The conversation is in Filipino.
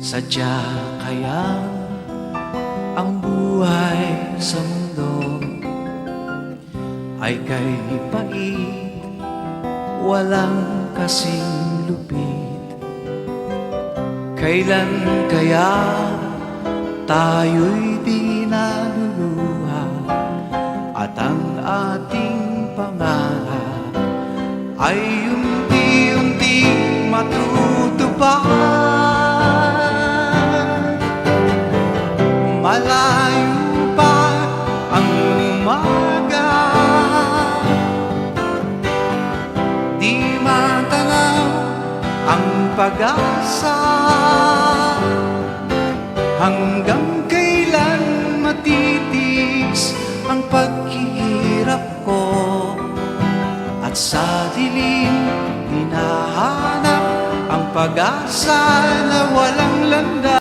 Sadya kaya ang buhay sa mundo ay kay pait, walang kasing lupit. Kailan kaya tayo'y di naluluha at ang ating pangarap ay unti-unti matutupad? Malayo pa ang umaga, di matanaw ang pag-asa. Hanggang kailan matitiis ang paghihirap ko, at sa dilim hinahanap ang pag-asa na wala